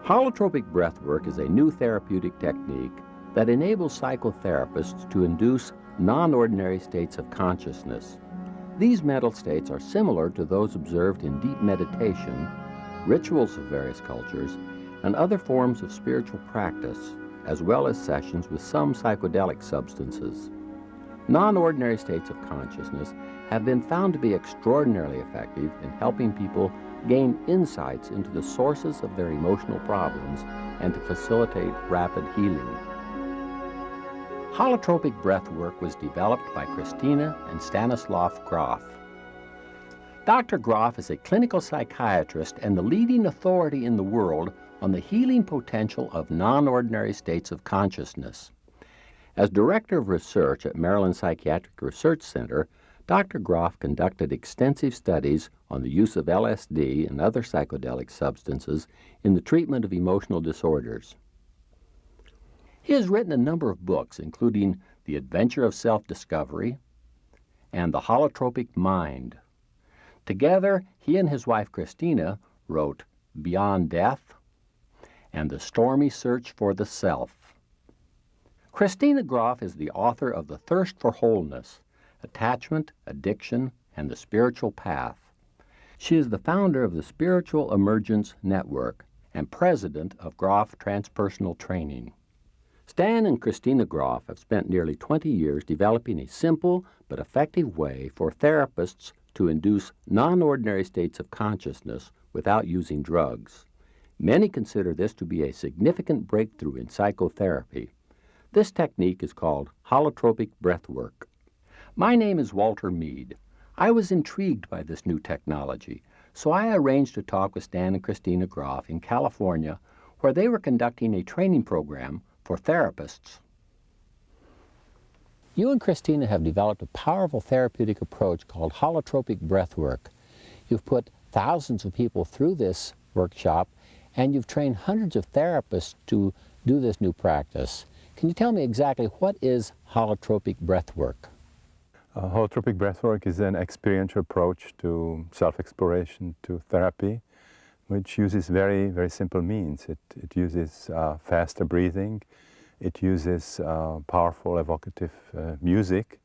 Holotropic breathwork is a new therapeutic technique that enables psychotherapists to induce non-ordinary states of consciousness. These mental states are similar to those observed in deep meditation, rituals of various cultures, and other forms of spiritual practice, as well as sessions with some psychedelic substances. Non-ordinary states of consciousness have been found to be extraordinarily effective in helping people gain insights into the sources of their emotional problems and to facilitate rapid healing. Holotropic breathwork was developed by Christina and Stanislav Grof. Dr. Grof is a clinical psychiatrist and the leading authority in the world on the healing potential of non-ordinary states of consciousness. As Director of Research at Maryland Psychiatric Research Center, Dr. Grof conducted extensive studies on the use of LSD and other psychedelic substances in the treatment of emotional disorders. He has written a number of books, including The Adventure of Self-Discovery and The Holotropic Mind. Together, he and his wife Christina wrote Beyond Death and The Stormy Search for the Self. Christina Grof is the author of The Thirst for Wholeness, Attachment, Addiction, and the Spiritual Path. She is the founder of the Spiritual Emergence Network and president of Grof Transpersonal Training. Stan and Christina Grof have spent nearly 20 years developing a simple but effective way for therapists to induce non-ordinary states of consciousness without using drugs. Many consider this to be a significant breakthrough in psychotherapy. This technique is called holotropic breathwork. My name is Walter Mead. I was intrigued by this new technology, so I arranged to talk with Stan and Christina Grof in California, where they were conducting a training program for therapists. You and Christina have developed a powerful therapeutic approach called holotropic breathwork. You've put thousands of people through this workshop, and you've trained hundreds of therapists to do this new practice. Can you tell me exactly what is holotropic breathwork? Holotropic breathwork is an experiential approach to self-exploration, to therapy, which uses very, very simple means. It uses faster breathing, it uses powerful evocative music,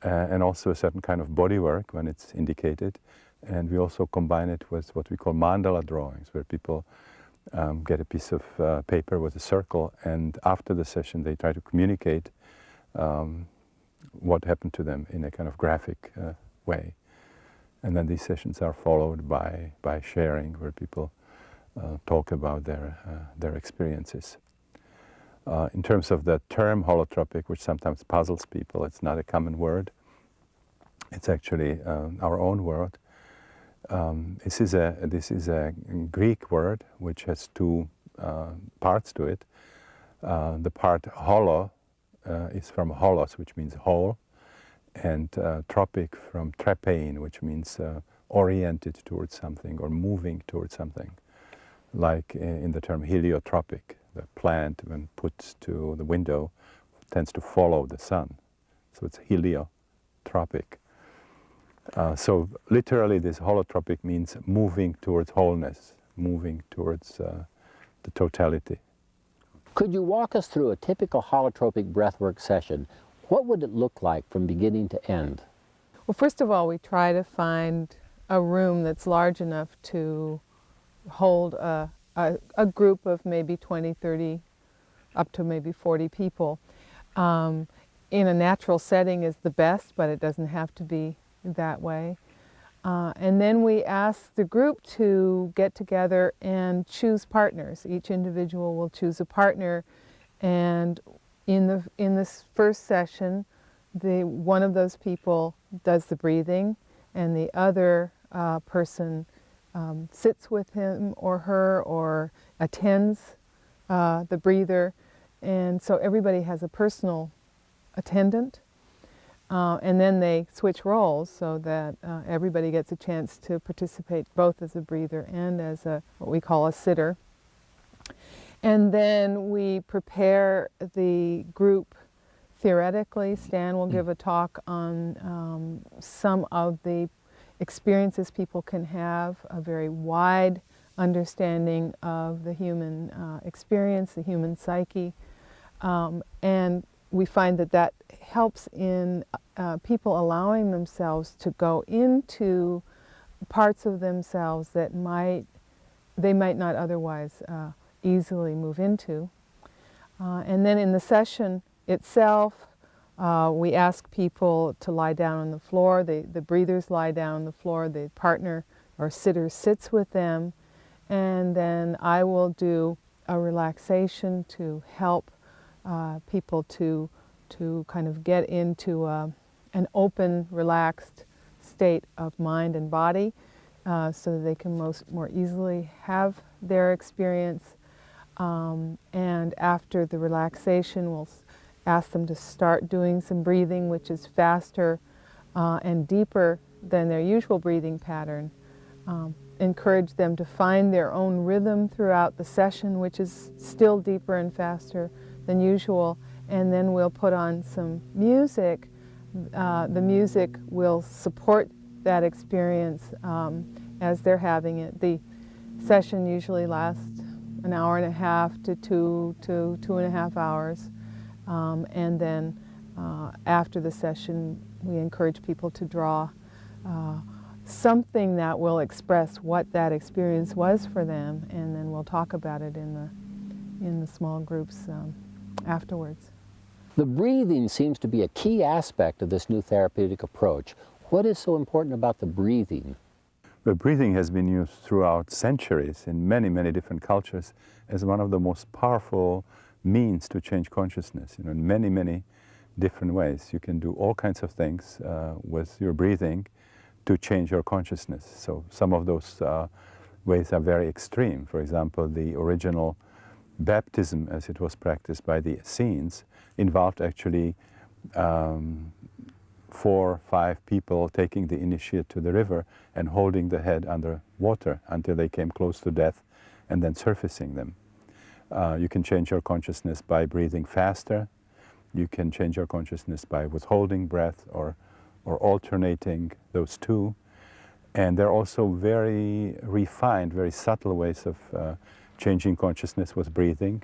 and also a certain kind of bodywork when it's indicated. And we also combine it with what we call mandala drawings, where people get a piece of paper with a circle, and after the session they try to communicate what happened to them in a kind of graphic way. And then these sessions are followed by sharing, where people talk about their experiences. In terms of the term holotropic, which sometimes puzzles people, it's not a common word. It's actually our own word. This is a Greek word which has two parts to it. The part holo is from holos, which means whole, and tropic from trepein, which means oriented towards something or moving towards something. Like in the term heliotropic, the plant, when put to the window, tends to follow the sun. So it's heliotropic. So literally this holotropic means moving towards wholeness, moving towards the totality. Could you walk us through a typical holotropic breathwork session? What would it look like from beginning to end? Well, first of all, we try to find a room that's large enough to hold a group of maybe 20, 30, up to maybe 40 people. In a natural setting is the best, but it doesn't have to be that way. And then we ask the group to get together and choose partners. Each individual will choose a partner, and in this first session, one of those people does the breathing, and the other person sits with him or her or attends the breather, and so everybody has a personal attendant. And then they switch roles so that everybody gets a chance to participate both as a breather and as what we call a sitter. And then we prepare the group theoretically. Stan will give a talk on some of the experiences people can have, a very wide understanding of the human experience, the human psyche. And we find that that helps in people allowing themselves to go into parts of themselves that they might not otherwise easily move into. And then in the session itself, we ask people to lie down on the floor. The breathers lie down on the floor. The partner or sitter sits with them. And then I will do a relaxation to help people to kind of get into an open, relaxed state of mind and body so that they can more easily have their experience. And after the relaxation, we'll ask them to start doing some breathing, which is faster and deeper than their usual breathing pattern. Encourage them to find their own rhythm throughout the session, which is still deeper and faster than usual. And then we'll put on some music. The music will support that experience as they're having it. The session usually lasts an hour and a half to 2.5 hours. And then after the session, we encourage people to draw something that will express what that experience was for them, and then we'll talk about it in the small groups afterwards. The breathing seems to be a key aspect of this new therapeutic approach. What is so important about the breathing? The breathing has been used throughout centuries in many, many different cultures as one of the most powerful means to change consciousness. In many, many different ways. You can do all kinds of things with your breathing to change your consciousness. So some of those ways are very extreme. For example, the original baptism, as it was practiced by the Essenes, involved actually 4 or 5 people taking the initiate to the river and holding the head under water until they came close to death and then surfacing them. You can change your consciousness by breathing faster. You can change your consciousness by withholding breath or alternating those two. And there are also very refined, very subtle ways of changing consciousness with breathing,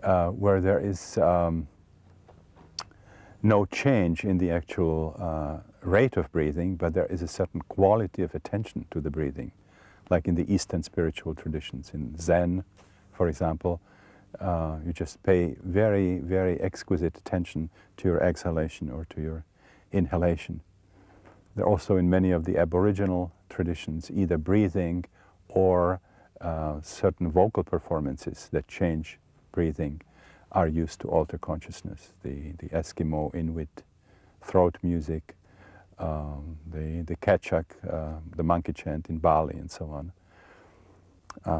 where there is no change in the actual rate of breathing, but there is a certain quality of attention to the breathing, like in the Eastern spiritual traditions. In Zen, for example, you just pay very, very exquisite attention to your exhalation or to your inhalation. There are also in many of the Aboriginal traditions either breathing or certain vocal performances that change breathing are used to alter consciousness. The Eskimo, Inuit, throat music, the Kechak, the monkey chant in Bali, and so on.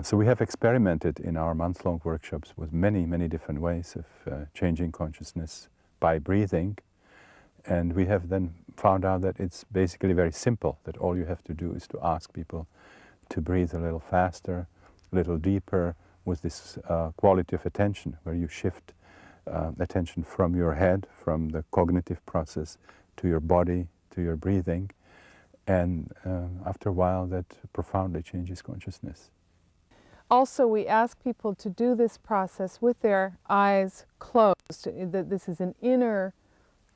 So we have experimented in our month-long workshops with many, many different ways of changing consciousness by breathing. And we have then found out that it's basically very simple, that all you have to do is to ask people to breathe a little faster, a little deeper, with this quality of attention, where you shift attention from your head, from the cognitive process, to your body, to your breathing. And after a while, that profoundly changes consciousness. Also, we ask people to do this process with their eyes closed. That this is an inner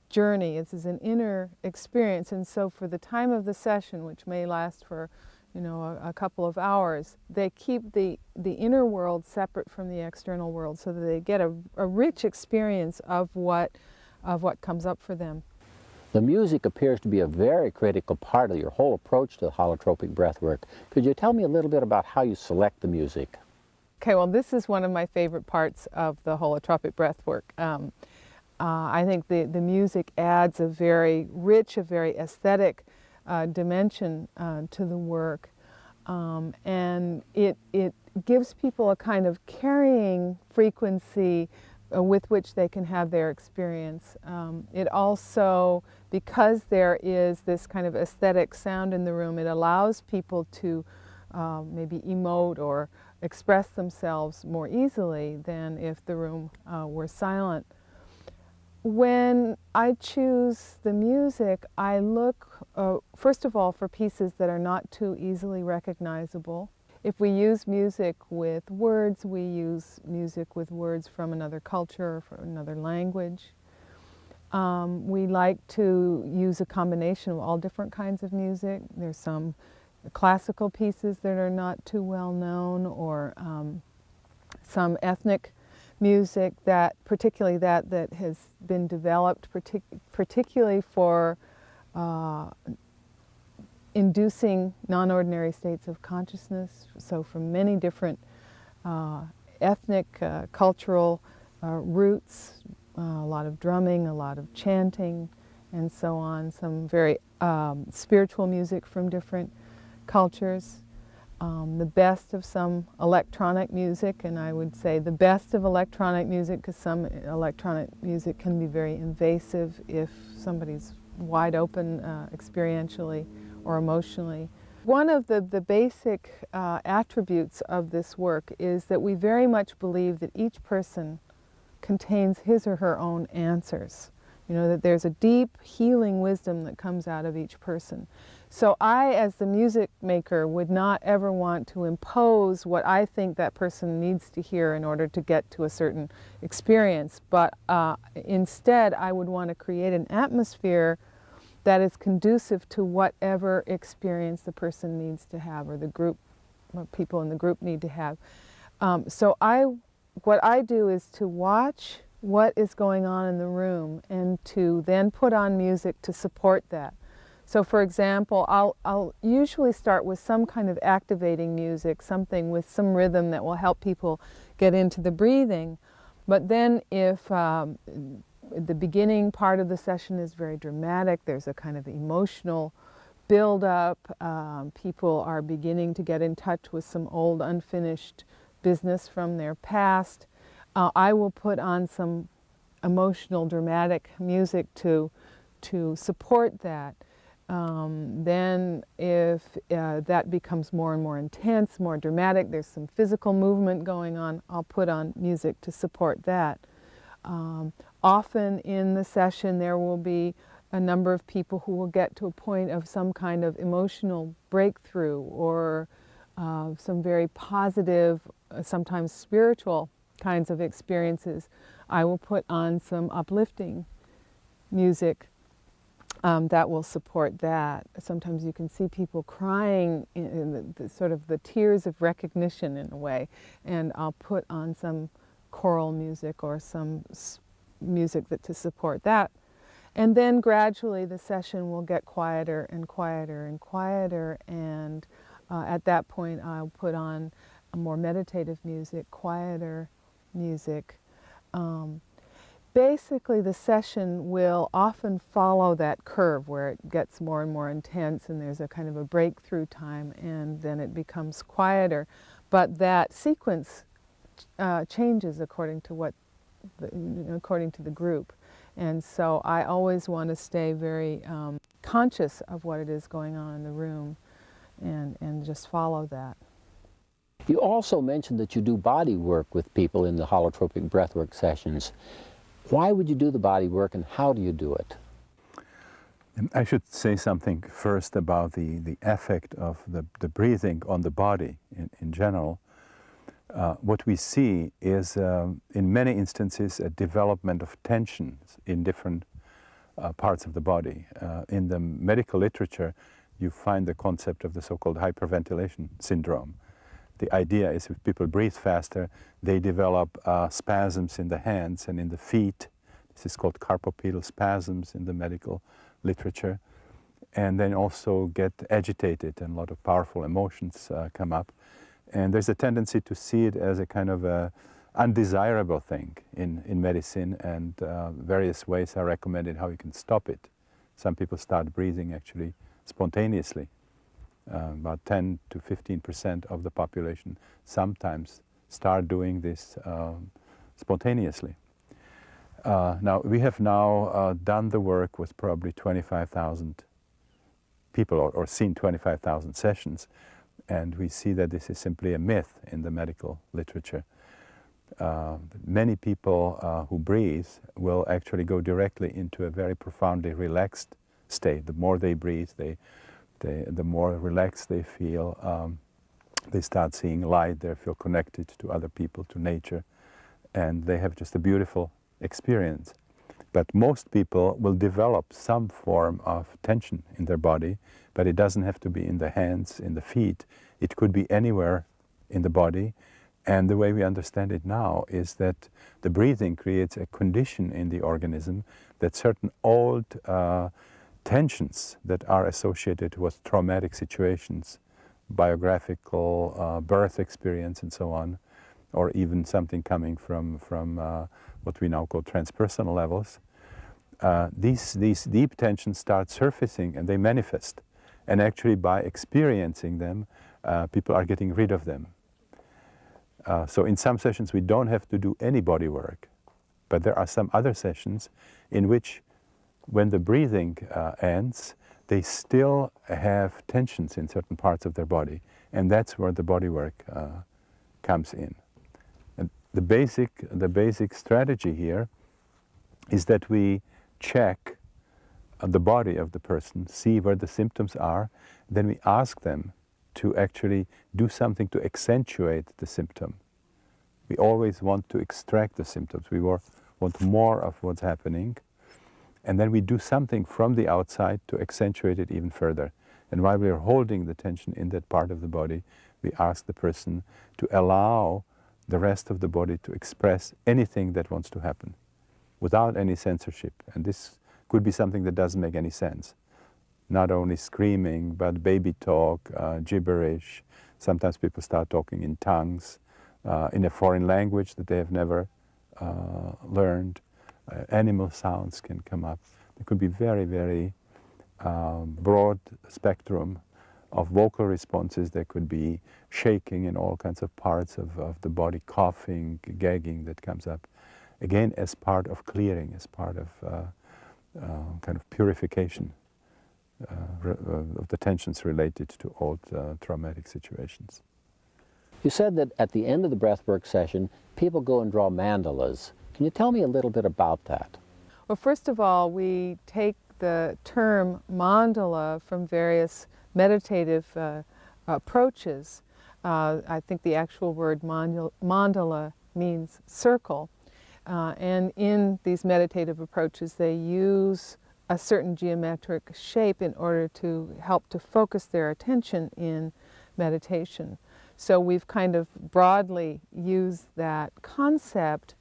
journey, this is an inner experience, and so for the time of the session, which may last for a couple of hours, they keep the inner world separate from the external world so that they get a rich experience of what comes up for them. The music appears to be a very critical part of your whole approach to holotropic breathwork. Could you tell me a little bit about how you select the music? Okay, well, this is one of my favorite parts of the holotropic breathwork. I think the music adds a very rich, a very aesthetic dimension to the work, and it gives people a kind of carrying frequency with which they can have their experience. It also, because there is this kind of aesthetic sound in the room, it allows people to maybe emote or express themselves more easily than if the room were silent. When I choose the music, I look, first of all, for pieces that are not too easily recognizable. If we use music with words, we use music with words from another culture or from another language. We like to use a combination of all different kinds of music. There's some classical pieces that are not too well known, or some ethnic music that, particularly that has been developed particularly for inducing non-ordinary states of consciousness. So from many different ethnic, cultural roots, a lot of drumming, a lot of chanting, and so on. Some very spiritual music from different cultures. The best of some electronic music, and I would say the best of electronic music, because some electronic music can be very invasive if somebody's wide open experientially or emotionally. One of the basic attributes of this work is that we very much believe that each person contains his or her own answers. You know, that there's a deep healing wisdom that comes out of each person. So I, as the music maker, would not ever want to impose what I think that person needs to hear in order to get to a certain experience, but instead I would want to create an atmosphere that is conducive to whatever experience the person needs to have, or the group, or people in the group need to have. What I do is to watch what is going on in the room and to then put on music to support that. So for example, I'll usually start with some kind of activating music, something with some rhythm that will help people get into the breathing. But then if the beginning part of the session is very dramatic, there's a kind of emotional build-up, people are beginning to get in touch with some old unfinished business from their past, I will put on some emotional, dramatic music to support that. Then if that becomes more and more intense, more dramatic, there's some physical movement going on, I'll put on music to support that. Often in the session there will be a number of people who will get to a point of some kind of emotional breakthrough, or some very positive, sometimes spiritual kinds of experiences. I will put on some uplifting music that will support that. Sometimes you can see people crying in the sort of the tears of recognition in a way, and I'll put on some choral music or some music to support that. And then gradually the session will get quieter and quieter and quieter, and at that point I'll put on a more meditative music, quieter music. Basically the session will often follow that curve where it gets more and more intense and there's a kind of a breakthrough time, and then it becomes quieter. But that sequence changes according to according to the group. And so I always want to stay very conscious of what it is going on in the room and just follow that. You also mentioned that you do body work with people in the holotropic breathwork sessions. Why would you do the body work, and how do you do it? I should say something first about the effect of the breathing on the body in general. What we see is, in many instances, a development of tensions in different parts of the body. In the medical literature, you find the concept of the so-called hyperventilation syndrome. The idea is if people breathe faster, they develop spasms in the hands and in the feet. This is called carpopedal spasms in the medical literature. And then also get agitated, and a lot of powerful emotions come up. And there's a tendency to see it as a kind of a undesirable thing in medicine, and various ways are recommended how you can stop it. Some people start breathing actually spontaneously. About 10 to 15% of the population sometimes start doing this spontaneously. Now, we have now done the work with probably 25,000 people, or seen 25,000 sessions, and we see that this is simply a myth in the medical literature. Many people who breathe will actually go directly into a very profoundly relaxed state. The more they breathe, the more relaxed they feel. They start seeing light, they feel connected to other people, to nature, and they have just a beautiful experience. But most people will develop some form of tension in their body, but it doesn't have to be in the hands, in the feet. It could be anywhere in the body. And the way we understand it now is that the breathing creates a condition in the organism that certain old tensions that are associated with traumatic situations, biographical birth experience and so on, or even something coming from what we now call transpersonal levels, these deep tensions start surfacing and they manifest. And actually by experiencing them, people are getting rid of them. So in some sessions we don't have to do any body work, but there are some other sessions in which when the breathing ends, they still have tensions in certain parts of their body, and that's where the body work comes in. And the basic strategy here is that we check the body of the person, see where the symptoms are, then we ask them to actually do something to accentuate the symptom. We always want to extract the symptoms. We want more of what's happening, and then we do something from the outside to accentuate it even further. And while we are holding the tension in that part of the body, we ask the person to allow the rest of the body to express anything that wants to happen without any censorship. And this could be something that doesn't make any sense. Not only screaming, but baby talk, gibberish. Sometimes people start talking in tongues, in a foreign language that they have never learned. Animal sounds can come up. There could be very, very broad spectrum of vocal responses. There could be shaking in all kinds of parts of the body, coughing, gagging that comes up. Again, as part of clearing, as part of kind of purification of the tensions related to old traumatic situations. You said that at the end of the breathwork session, people go and draw mandalas. Can you tell me a little bit about that? Well, first of all, we take the term mandala from various meditative approaches. I think the actual word mandala means circle. And in these meditative approaches, they use a certain geometric shape in order to help to focus their attention in meditation. So we've kind of broadly used that concept.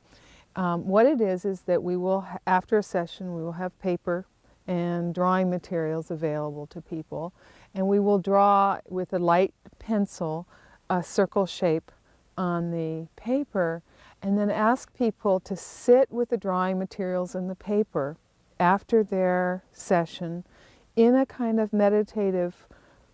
What it is that we will, after a session, we will have paper and drawing materials available to people, and we will draw with a light pencil a circle shape on the paper, and then ask people to sit with the drawing materials and the paper after their session in a kind of meditative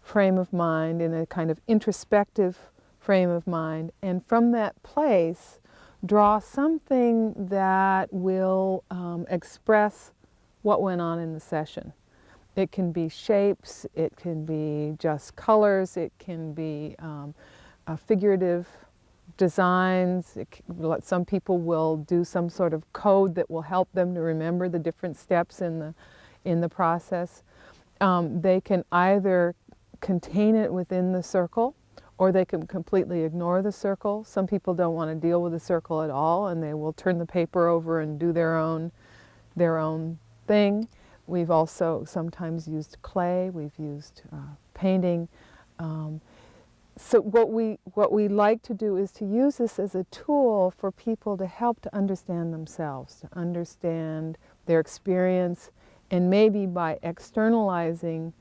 frame of mind, in a kind of introspective frame of mind, and from that place draw something that will express what went on in the session. It can be shapes, it can be just colors, it can be figurative designs. Some people will do some sort of code that will help them to remember the different steps in the process. They can either contain it within the circle, or they can completely ignore the circle. Some people don't want to deal with the circle at all, and they will turn the paper over and do their own thing. We've also sometimes used clay, we've used painting. So what we like to do is to use this as a tool for people to help to understand themselves, to understand their experience, and maybe by externalizing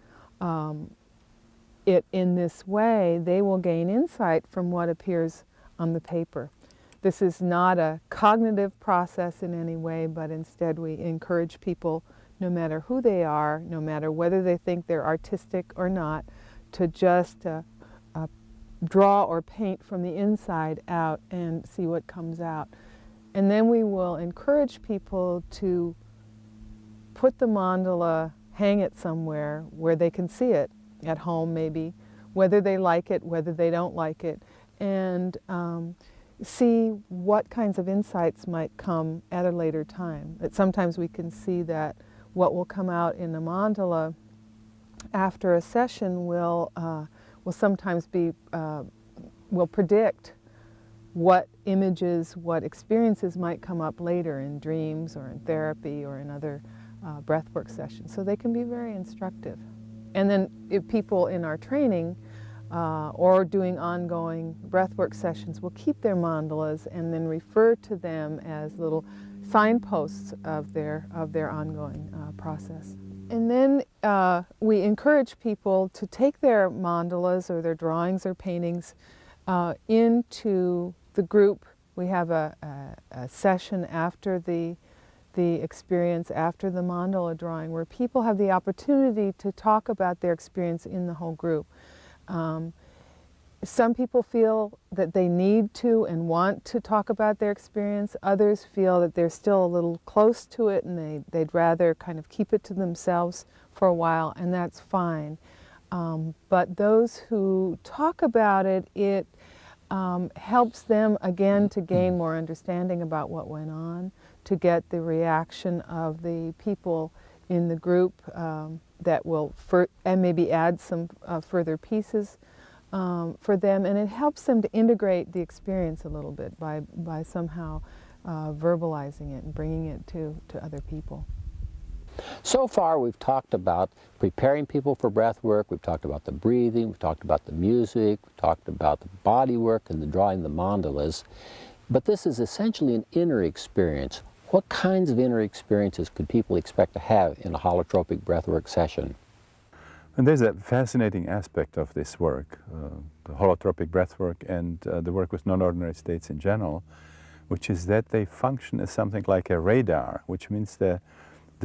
it in this way, they will gain insight from what appears on the paper. This is not a cognitive process in any way, but instead we encourage people, no matter who they are, no matter whether they think they're artistic or not, to just draw or paint from the inside out and see what comes out. And then we will encourage people to put the mandala, hang it somewhere where they can see it, at home maybe, whether they like it, whether they don't like it, and see what kinds of insights might come at a later time. That sometimes we can see that what will come out in the mandala after a session will sometimes be will predict what images, what experiences might come up later in dreams or in therapy or in other breathwork sessions. So they can be very instructive. And then if people in our training or doing ongoing breathwork sessions will keep their mandalas and then refer to them as little signposts of their ongoing process. And then we encourage people to take their mandalas or their drawings or paintings into the group. We have a session after the experience, after the mandala drawing, where people have the opportunity to talk about their experience in the whole group. Some people feel that they need to and want to talk about their experience. Others feel that they're still a little close to it and they'd rather kind of keep it to themselves for a while, and that's fine. But those who talk about it, it helps them again to gain more understanding about what went on, to get the reaction of the people in the group that will, and maybe add some further pieces for them, and it helps them to integrate the experience a little bit by somehow verbalizing it and bringing it to other people. So far we've talked about preparing people for breath work, we've talked about the breathing, we've talked about the music, we've talked about the body work and the drawing the mandalas, but this is essentially an inner experience. What kinds of inner experiences could people expect to have in a holotropic breathwork session? And there's a fascinating aspect of this work, the holotropic breathwork and the work with non-ordinary states in general, which is that they function as something like a radar, which means the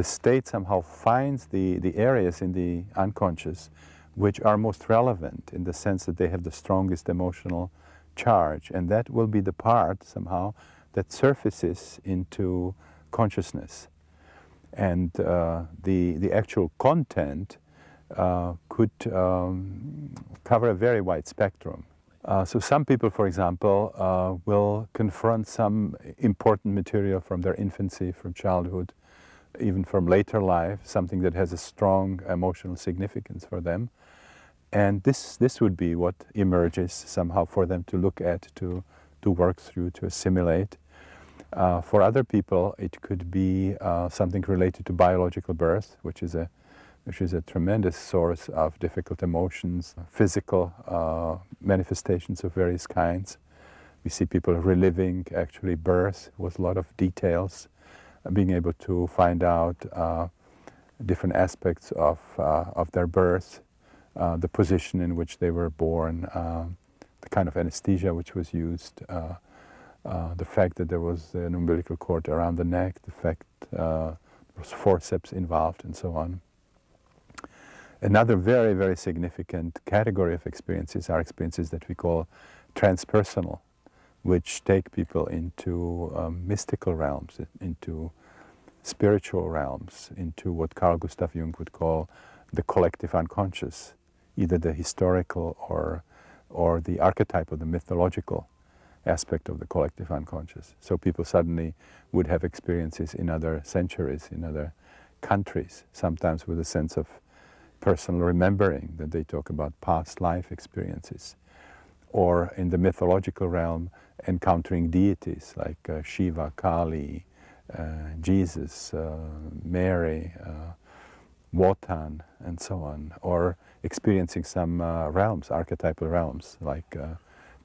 state somehow finds the areas in the unconscious which are most relevant in the sense that they have the strongest emotional charge, and that will be the part somehow that surfaces into consciousness. And the actual content could cover a very wide spectrum. So some people, for example, will confront some important material from their infancy, from childhood, even from later life, something that has a strong emotional significance for them. And this would be what emerges somehow for them to look at, to work through, to assimilate. For other people, it could be something related to biological birth, which is a tremendous source of difficult emotions, physical manifestations of various kinds. We see people reliving actually birth with a lot of details, being able to find out different aspects of their birth, the position in which they were born, the kind of anesthesia which was used, the fact that there was an umbilical cord around the neck, the fact there was forceps involved, and so on. Another very, very significant category of experiences are experiences that we call transpersonal, which take people into mystical realms, into spiritual realms, into what Carl Gustav Jung would call the collective unconscious, either the historical or the archetype or the mythological aspect of the collective unconscious. So people suddenly would have experiences in other centuries, in other countries, sometimes with a sense of personal remembering, that they talk about past life experiences, or in the mythological realm encountering deities like Shiva, Kali, Jesus, Mary, Wotan, and so on, or experiencing some realms, archetypal realms like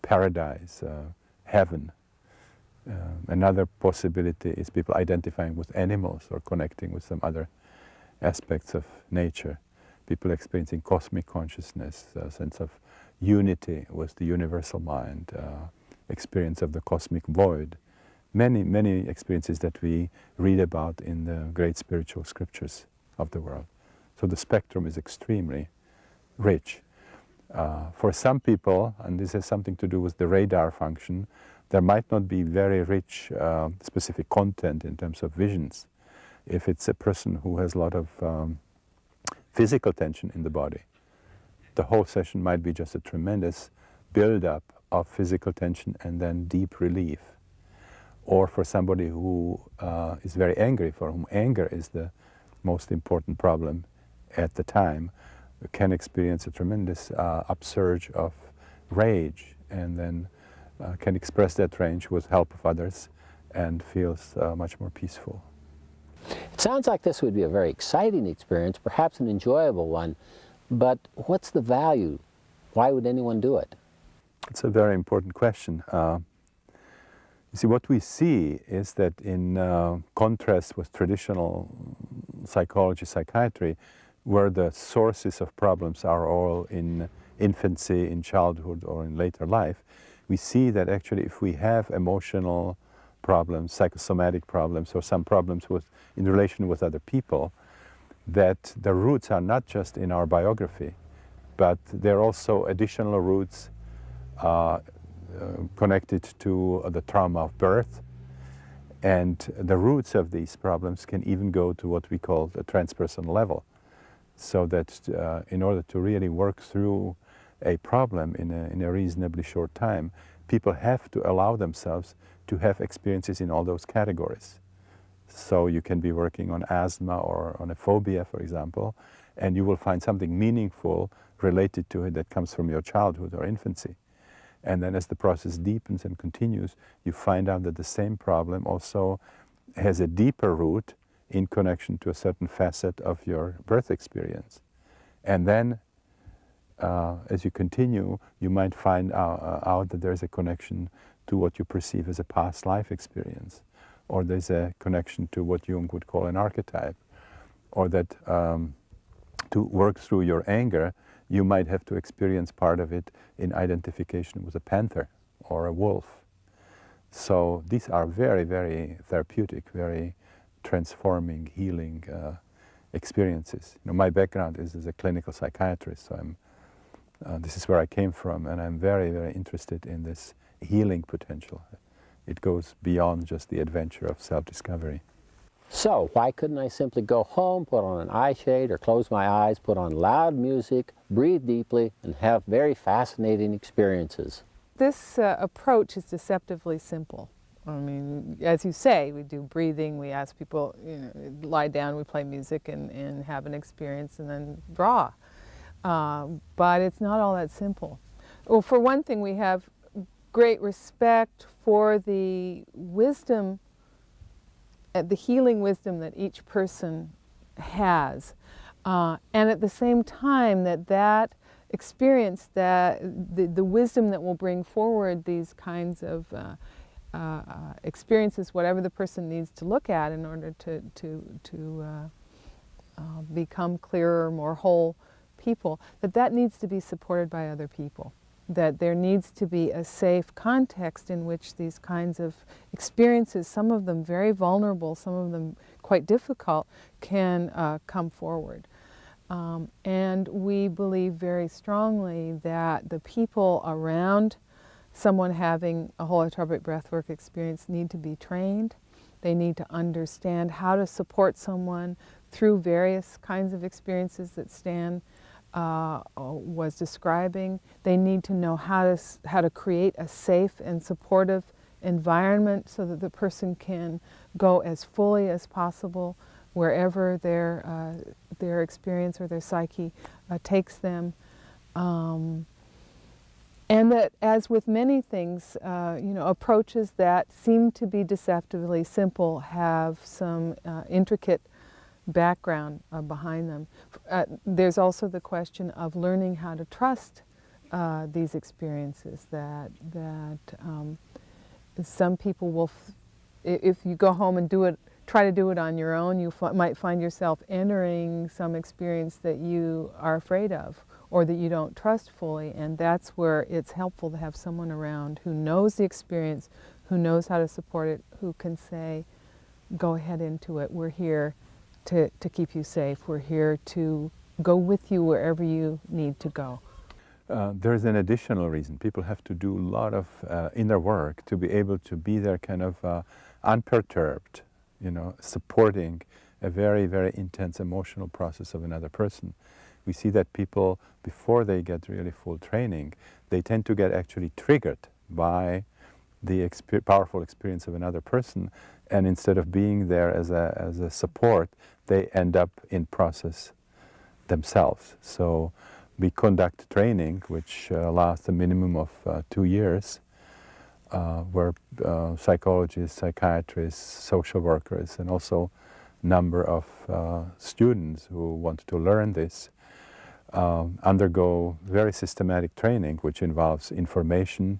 paradise, heaven. Another possibility is people identifying with animals or connecting with some other aspects of nature. People experiencing cosmic consciousness, a sense of unity with the universal mind, experience of the cosmic void. Many, many experiences that we read about in the great spiritual scriptures of the world. So the spectrum is extremely rich. For some people, and this has something to do with the radar function, there might not be very rich specific content in terms of visions. If it's a person who has a lot of physical tension in the body, the whole session might be just a tremendous build-up of physical tension and then deep relief. Or for somebody who is very angry, for whom anger is the most important problem at the time, can experience a tremendous upsurge of rage and then can express that range with help of others and feels much more peaceful. It sounds like this would be a very exciting experience, perhaps an enjoyable one, but what's the value? Why would anyone do it? It's a very important question. You see, what we see is that in contrast with traditional psychology, psychiatry, where the sources of problems are all in infancy, in childhood, or in later life, we see that actually if we have emotional problems, psychosomatic problems, or some problems in relation with other people, that the roots are not just in our biography, but there are also additional roots connected to the trauma of birth. And the roots of these problems can even go to what we call the transpersonal level. So that in order to really work through a problem in a reasonably short time, people have to allow themselves to have experiences in all those categories. So you can be working on asthma or on a phobia, for example, and you will find something meaningful related to it that comes from your childhood or infancy. And then as the process deepens and continues, you find out that the same problem also has a deeper root in connection to a certain facet of your birth experience. And then as you continue, you might find out that there's a connection to what you perceive as a past life experience, or there's a connection to what Jung would call an archetype, or that to work through your anger, you might have to experience part of it in identification with a panther or a wolf. So these are very, very therapeutic, very transforming, healing experiences. You know, my background is as a clinical psychiatrist, so this is where I came from, and I'm very, very interested in this healing potential. It goes beyond just the adventure of self-discovery. So, why couldn't I simply go home, put on an eye shade, or close my eyes, put on loud music, breathe deeply, and have very fascinating experiences? This approach is deceptively simple. I mean, as you say, we do breathing, we ask people, lie down, we play music and have an experience and then draw. But it's not all that simple. Well, for one thing, we have great respect for the wisdom, the healing wisdom that each person has. And at the same time, that experience, that the wisdom that will bring forward these kinds of experiences, whatever the person needs to look at in order to become clearer, more whole people, that needs to be supported by other people. That there needs to be a safe context in which these kinds of experiences, some of them very vulnerable, some of them quite difficult, can come forward. And we believe very strongly that the people around someone having a holotropic breathwork experience need to be trained. They need to understand how to support someone through various kinds of experiences that Stan was describing. They need to know how to create a safe and supportive environment so that the person can go as fully as possible wherever their experience or their psyche takes them. And that, as with many things, approaches that seem to be deceptively simple have some intricate background behind them. There's also the question of learning how to trust these experiences, that some people will, if you go home and try to do it on your own, you might find yourself entering some experience that you are afraid of or that you don't trust fully, and that's where it's helpful to have someone around who knows the experience, who knows how to support it, who can say, go ahead into it, we're here to keep you safe, we're here to go with you wherever you need to go. There's an additional reason. People have to do a lot of inner work to be able to be there kind of unperturbed, supporting a very, very intense emotional process of another person. We see that people, before they get really full training, they tend to get actually triggered by the powerful experience of another person, and instead of being there as a support, they end up in process themselves. So we conduct training which lasts a minimum of 2 years, where psychologists, psychiatrists, social workers, and also number of students who want to learn this undergo very systematic training, which involves information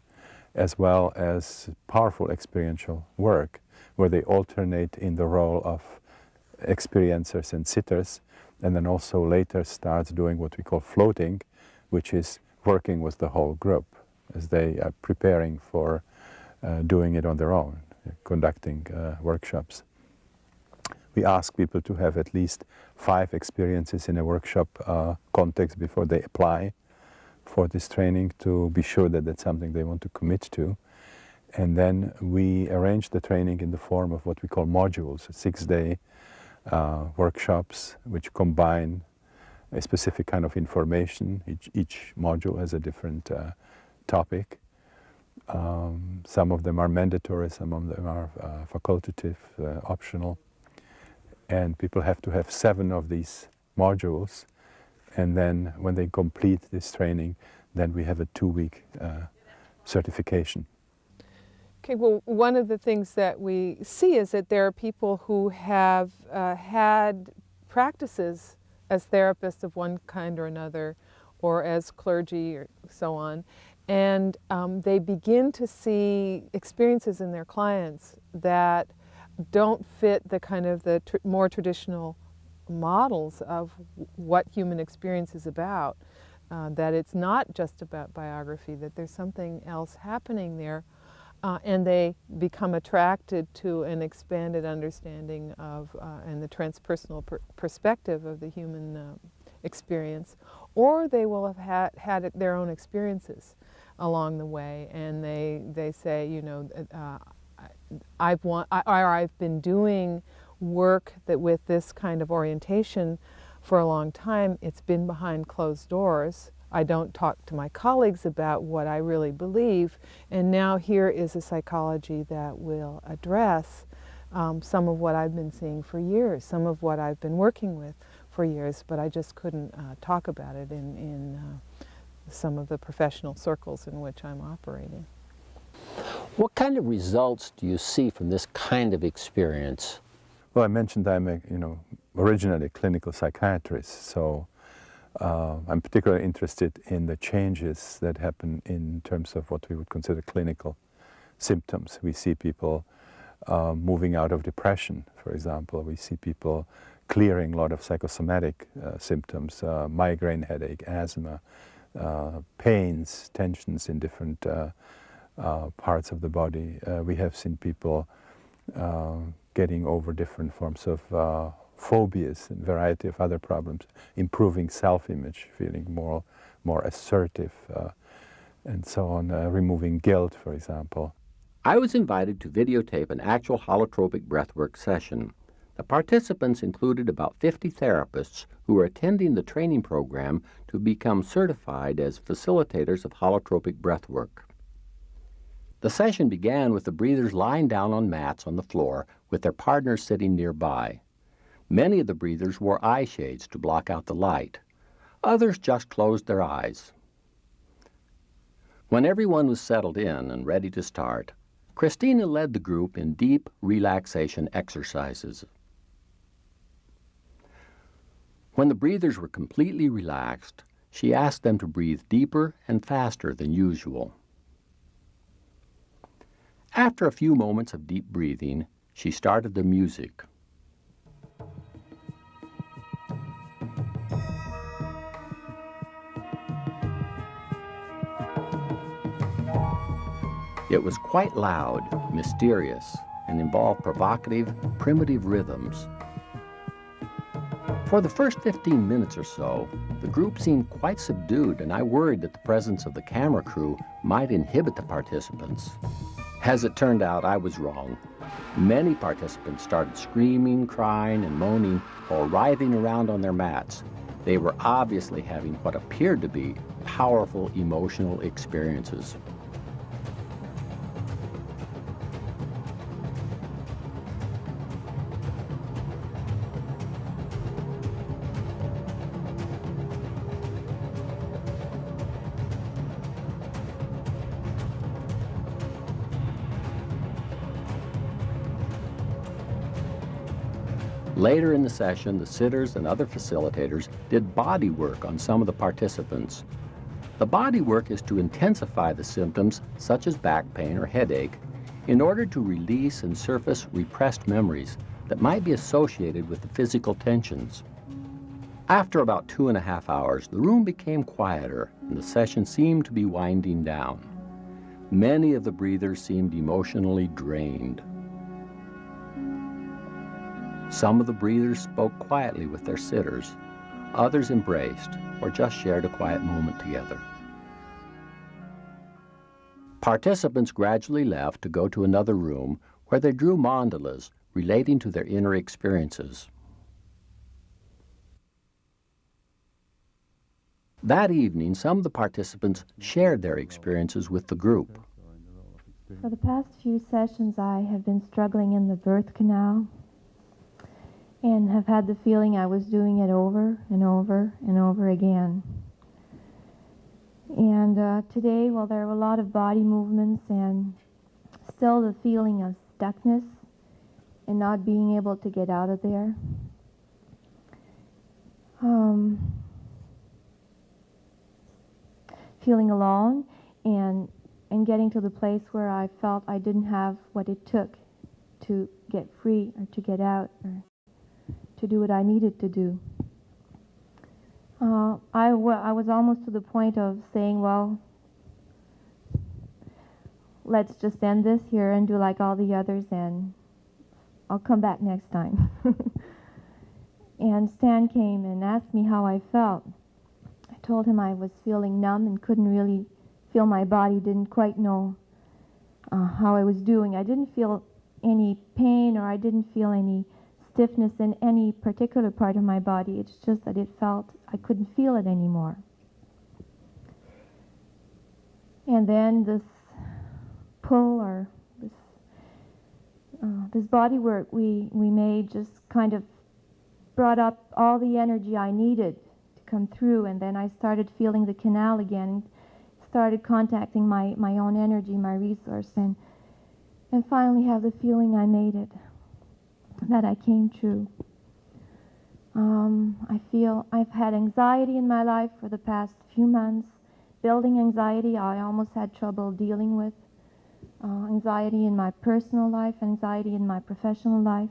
as well as powerful experiential work, where they alternate in the role of experiencers and sitters, and then also later starts doing what we call floating, which is working with the whole group as they are preparing for doing it on their own, conducting workshops. We ask people to have at least 5 experiences in a workshop context before they apply for this training, to be sure that that's something they want to commit to. And then we arrange the training in the form of what we call modules, 6-day workshops which combine a specific kind of information. Each module has a different topic. Some of them are mandatory, some of them are facultative, optional. And people have to have 7 of these modules, and then when they complete this training, then we have a 2-week certification. Okay, well, one of the things that we see is that there are people who have had practices as therapists of one kind or another, or as clergy or so on, and they begin to see experiences in their clients that don't fit the kind of the more traditional models of what human experience is about, that it's not just about biography, that there's something else happening there, and they become attracted to an expanded understanding of and the transpersonal perspective of the human experience, or they will have had their own experiences along the way, and they say, you know, I've been doing work that with this kind of orientation for a long time. It's been behind closed doors. I don't talk to my colleagues about what I really believe, and now here is a psychology that will address some of what I've been seeing for years, some of what I've been working with for years, but I just couldn't talk about it in some of the professional circles in which I'm operating. What kind of results do you see from this kind of experience? Well, I mentioned I'm originally a clinical psychiatrist, so I'm particularly interested in the changes that happen in terms of what we would consider clinical symptoms. We see people moving out of depression, for example. We see people clearing a lot of psychosomatic symptoms, migraine headache, asthma, pains, tensions in different parts of the body. We have seen people getting over different forms of phobias and variety of other problems, improving self-image, feeling more assertive, and so on, removing guilt, for example. I was invited to videotape an actual holotropic breathwork session. The participants included about 50 therapists who were attending the training program to become certified as facilitators of holotropic breathwork. The session began with the breathers lying down on mats on the floor with their partners sitting nearby. Many of the breathers wore eye shades to block out the light. Others just closed their eyes. When everyone was settled in and ready to start, Christina led the group in deep relaxation exercises. When the breathers were completely relaxed, she asked them to breathe deeper and faster than usual. After a few moments of deep breathing, she started the music. It was quite loud, mysterious, and involved provocative, primitive rhythms. For the first 15 minutes or so, the group seemed quite subdued, and I worried that the presence of the camera crew might inhibit the participants. As it turned out, I was wrong. Many participants started screaming, crying, and moaning while writhing around on their mats. They were obviously having what appeared to be powerful emotional experiences. Later in the session, the sitters and other facilitators did body work on some of the participants. The body work is to intensify the symptoms, such as back pain or headache, in order to release and surface repressed memories that might be associated with the physical tensions. After about 2.5 hours, the room became quieter and the session seemed to be winding down. Many of the breathers seemed emotionally drained. Some of the breathers spoke quietly with their sitters. Others embraced or just shared a quiet moment together. Participants gradually left to go to another room where they drew mandalas relating to their inner experiences. That evening, some of the participants shared their experiences with the group. For the past few sessions, I have been struggling in the birth canal and have had the feeling I was doing it over and over and over again. And today, well, there were a lot of body movements and still the feeling of stuckness and not being able to get out of there. Feeling alone and getting to the place where I felt I didn't have what it took to get free or to get out or to do what I needed to do. I was almost to the point of saying, well, let's just end this here and do like all the others and I'll come back next time. And Stan came and asked me how I felt. I told him I was feeling numb and couldn't really feel my body, didn't quite know how I was doing. I didn't feel any pain or I didn't feel any stiffness in any particular part of my body. It's just that it felt I couldn't feel it anymore. And then this pull or this body work we made just kind of brought up all the energy I needed to come through, and then I started feeling the canal again, started contacting my own energy, my resource, and finally have the feeling I made it, that I came true. I feel I've had anxiety in my life for the past few months, building anxiety I almost had trouble dealing with, anxiety in my personal life, anxiety in my professional life.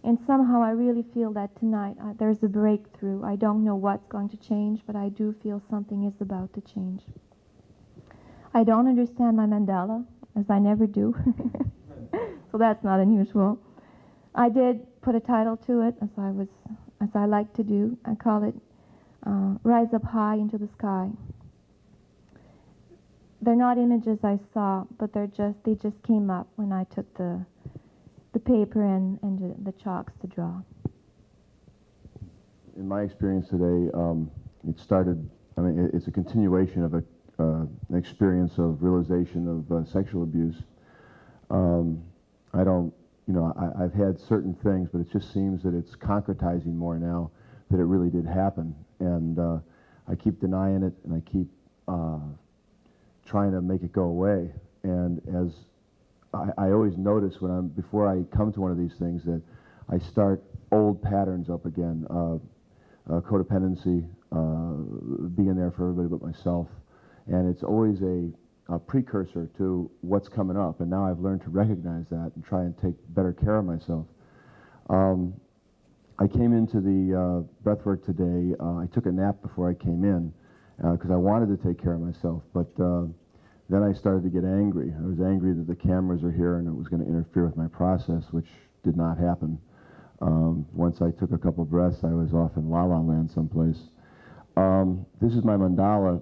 And somehow I really feel that tonight there's a breakthrough. I don't know what's going to change, but I do feel something is about to change. I don't understand my mandala, as I never do, so that's not unusual. I did put a title to it, as I like to do. I call it Rise Up High into the Sky. They're not images I saw, but they just came up when I took the paper and the chalks to draw. In my experience today, it started, it's a continuation of an experience of realization of sexual abuse. I've had certain things, but it just seems that it's concretizing more now that it really did happen. And I keep denying it, and I keep trying to make it go away. And as I always notice before I come to one of these things that I start old patterns up again, codependency, being there for everybody but myself. And it's always a precursor to what's coming up. And now I've learned to recognize that and try and take better care of myself. I came into the breathwork today. I took a nap before I came in because I wanted to take care of myself. But then I started to get angry. I was angry that the cameras are here and it was going to interfere with my process, which did not happen. Once I took a couple breaths, I was off in La La Land someplace. This is my mandala.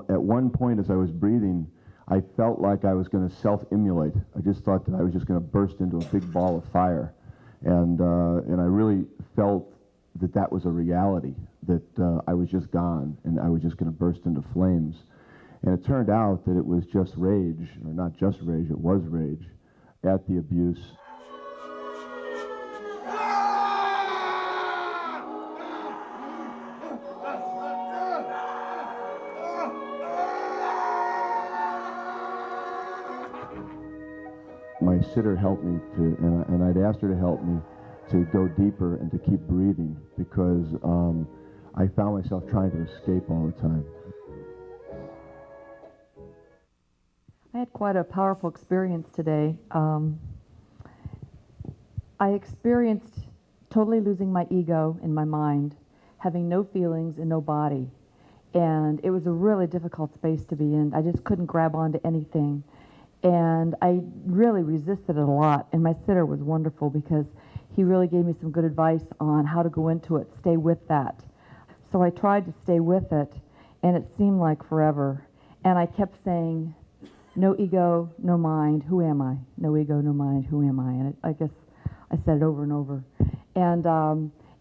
At one point as I was breathing, I felt like I was going to self-immolate. I just thought that I was just going to burst into a big ball of fire. And I really felt that that was a reality, that I was just gone and I was just going to burst into flames. And it turned out that it was just rage, or not just rage, it was rage at the abuse. My sitter helped me and I'd asked her to help me to go deeper and to keep breathing, because I found myself trying to escape all the time. I had quite a powerful experience today. I experienced totally losing my ego in my mind, having no feelings and no body. And it was a really difficult space to be in. I just couldn't grab onto anything. And I really resisted it a lot. And my sitter was wonderful because he really gave me some good advice on how to go into it, stay with that. So I tried to stay with it, and it seemed like forever. And I kept saying, no ego, no mind, who am I? No ego, no mind, who am I? And I guess I said it over and over.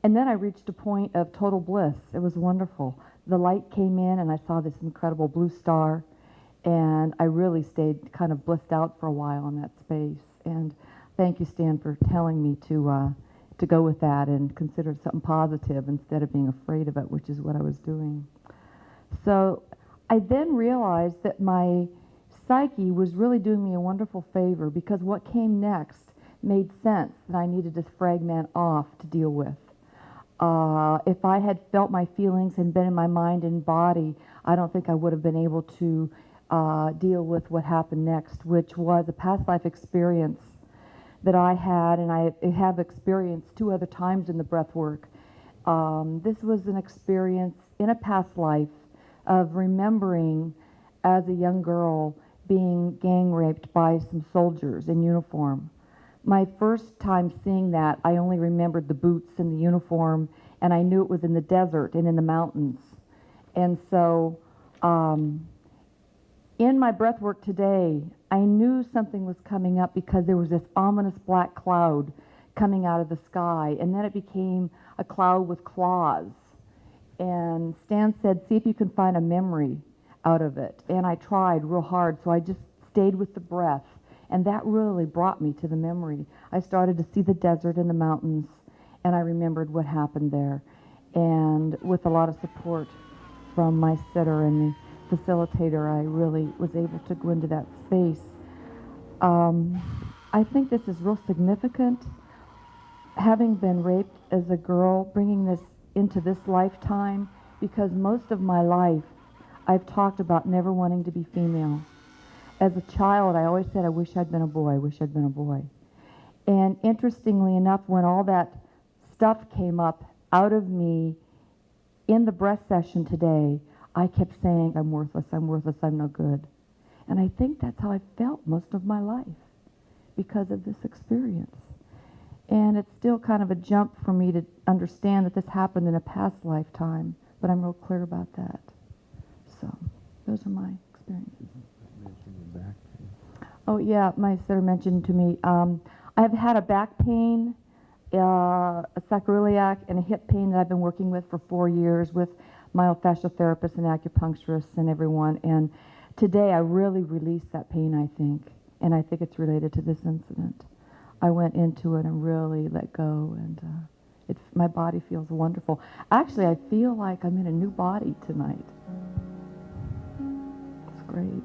And then I reached a point of total bliss. It was wonderful. The light came in, and I saw this incredible blue star, and I really stayed kind of blissed out for a while in that space. And thank you, Stan, for telling me to go with that and consider it something positive instead of being afraid of it, which is what I was doing. So I then realized that my psyche was really doing me a wonderful favor, because what came next made sense that I needed to fragment off to deal with. If I had felt my feelings and been in my mind and body, I don't think I would have been able to deal with what happened next, which was a past life experience that I had, and I have experienced 2 other times in the breath work. This was an experience in a past life of remembering as a young girl being gang raped by some soldiers in uniform. My first time seeing that, I only remembered the boots and the uniform, and I knew it was in the desert and in the mountains. And so in my breath work today, I knew something was coming up because there was this ominous black cloud coming out of the sky, and then it became a cloud with claws. And Stan said, see if you can find a memory out of it. And I tried real hard, so I just stayed with the breath. And that really brought me to the memory. I started to see the desert and the mountains, and I remembered what happened there. And with a lot of support from my sitter and the facilitator, I really was able to go into that space. I think this is real significant. Having been raped as a girl, bringing this into this lifetime, because most of my life I've talked about never wanting to be female. As a child, I always said, I wish I'd been a boy, I wish I'd been a boy. And interestingly enough, when all that stuff came up out of me in the breath session today, I kept saying, I'm worthless, I'm no good. And I think that's how I felt most of my life because of this experience. And it's still kind of a jump for me to understand that this happened in a past lifetime, but I'm real clear about that. So those are my experiences. Oh yeah, my sister mentioned to me, I've had a back pain, a sacroiliac, and a hip pain that I've been working with for 4 years with myofascial therapists and acupuncturists and everyone. And today I really released that pain, I think, and I think it's related to this incident. I went into it and really let go, and my body feels wonderful. Actually, I feel like I'm in a new body tonight. It's great.